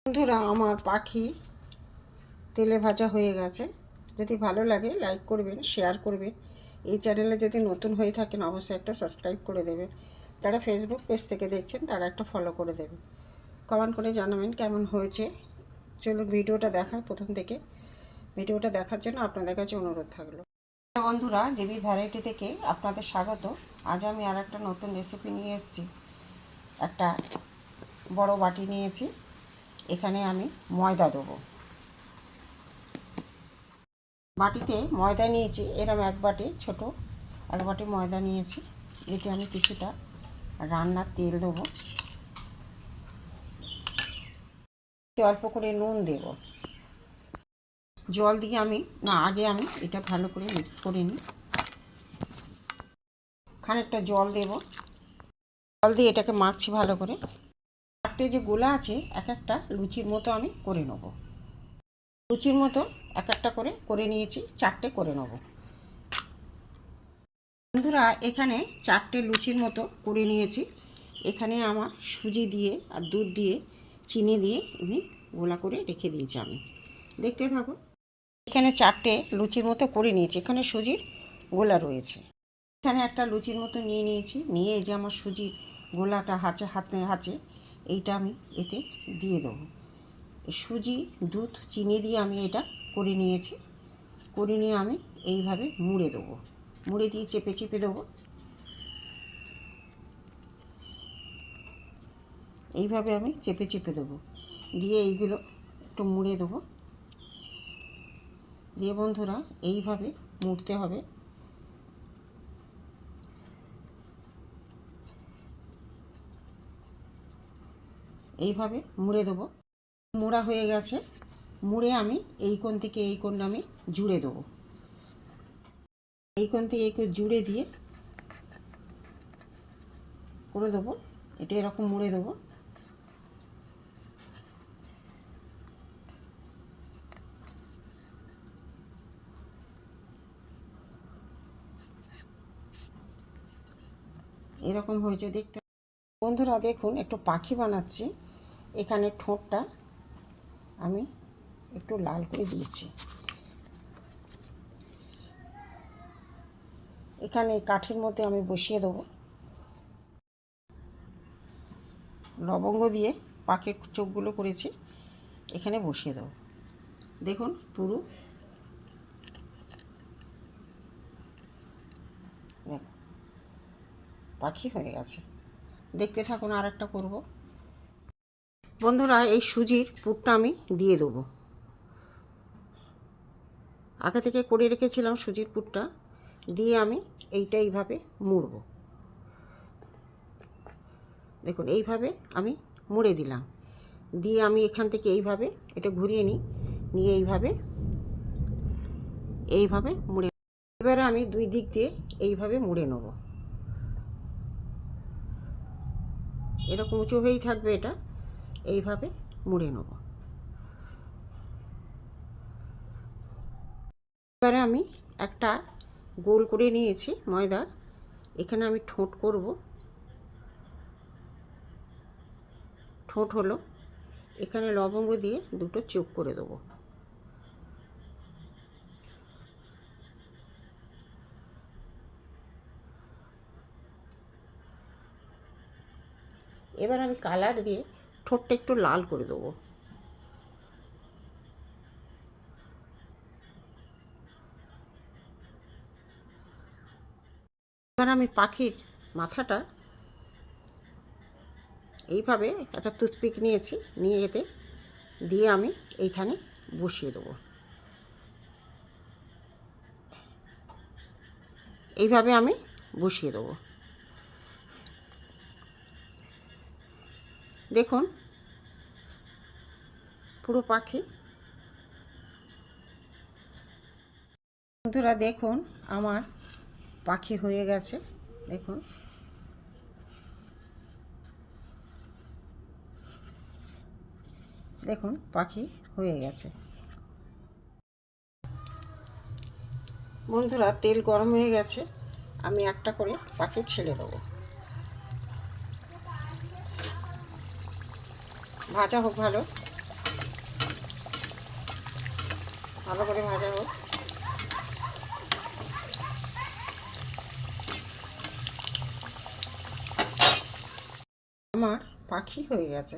বন্ধুরা, আমার পাখি তেলে ভাজা হয়ে গেছে। যদি ভালো লাগে লাইক করবেন, শেয়ার করবেন। এই চ্যানেলে যদি নতুন হয়ে থাকেন অবশ্যই একটা সাবস্ক্রাইব করে দেবেন। যারা ফেসবুক পেজ থেকে দেখছেন তারা একটা ফলো করে দেবেন। কমেন্ট করে জানাবেন কেমন হয়েছে। চলুন ভিডিওটা দেখা প্রথম থেকে। ভিডিওটা দেখার জন্য আপনাদের কাছে অনুরোধ থাকলো। বন্ধুরা, জিবি ভ্যারাইটি থেকে আপনাদের স্বাগত। আজ আমি আর একটা নতুন রেসিপি নিয়ে এসেছি। একটা বড় বাটি নিয়েছি, এখানে আমি ময়দা দেবো। বাটিতে ময়দা নিয়েছি, এরম এক বাটি ছোট এক বাটি ময়দা নিয়েছি। এতে আমি কিছুটা রান্নার তেল দেবো, অল্প করে নুন দেব, জল দিয়ে আগে আমি এটা ভালো করে মিক্স করে নিই। খানিকটা জল দেব, জল দিয়ে এটাকে মাখছি ভালো করে। চারটে যে গোলা আছে এক একটা লুচির মতো আমি করে নেব। লুচির মতো এক একটা করে নিয়েছি, চারটে করে নেব। বন্ধুরা, এখানে চারটে লুচির মতো করে নিয়েছি। এখানে আমার সুজি দিয়ে আর দুধ দিয়ে চিনি দিয়ে এমনি গোলা করে রেখে দিয়েছি আমি। দেখতে থাকুন। এখানে চারটে লুচির মতো করে নিয়েছি, এখানে সুজির গোলা রয়েছে। এখানে একটা লুচির মতো নিয়ে নিয়েছি, নিয়ে এই যে আমার সুজির গোলাটা হাতে এইটা আমি এতে দিয়ে দেবো। সুজি দুধ চিনি দিয়ে আমি এটা করে নিয়েছি। করে নিয়ে আমি এইভাবে মুড়ে দেবো, মুড়ে দিয়ে চেপে দেবো। এইভাবে আমি চেপে দেবো, দিয়ে এইগুলো একটু মুড়ে দেবো। দিয়ে বন্ধুরা, এইভাবে মুড়তে হবে। এইভাবে মুড়ে দেবো। মোড়া হয়ে গেছে, মুড়ে আমি এই কোণ থেকে এই কোণ আমি জুড়ে দেবো। এই কোণ থেকে এই কোণ জুড়ে দিয়ে করে দেবো। এটা এরকম মুড়ে দেবো। এরকম হয়েছে দেখতে। বন্ধুরা দেখুন, একটু পাখি বানাচ্ছি। এখানে ঠোঁটটা আমি একটু লাল করে দিয়েছি। এখানে কাঠির মধ্যে আমি বসিয়ে দেবো। লবঙ্গ দিয়ে পাখির চোখগুলো করেছি, এখানে বসিয়ে দেবো। দেখুন পুরো দেখুন পাখি হয়ে গেছে। দেখতে থাকুন, আর একটা করবো। বন্ধুরা, এই সুজির পুরটা আমি দিয়ে দেবো। আগে থেকে করে রেখেছিলাম সুজির পুরটা, দিয়ে আমি এইটা এইভাবে মুড়ব। দেখুন এইভাবে আমি মুড়ে দিলাম, দিয়ে আমি এখান থেকে এইভাবে এটা ঘুরিয়ে নিই, নিয়ে এইভাবে মুড়ে। এবারে আমি দুই দিক দিয়ে এইভাবে মুড়ে নেব। এরকম উঁচু হয়েই থাকবে, এটা এইভাবে মুড়ে নেব। এবারে আমি একটা গোল করে নিয়েছি ময়দার, এখানে আমি ঠোঁট করব। ঠোঁট হলো, এখানে লবঙ্গ দিয়ে দুটো চোখ করে দেবো। এবার আমি কালার দিয়ে ঠোঁটটা একটু লাল করে দেবো। এবার আমি পাখির মাথাটা এইভাবে একটা টুথপিক নিয়েছি, নিয়ে এতে দিয়ে আমি এইখানে বসিয়ে দেবো। এইভাবে আমি বসিয়ে দেবো। দেখুন পুরো পাখি। বন্ধুরা দেখুন, আমার পাখি হয়ে গেছে। দেখুন দেখুন পাখি হয়ে গেছে। বন্ধুরা, তেল গরম হয়ে গেছে, আমি একটা করে পাখি ছেড়ে দেবো। ভাজা হোক ভালো। ভালো করে ভাজা হোক। আমার পাখি হয়ে গেছে।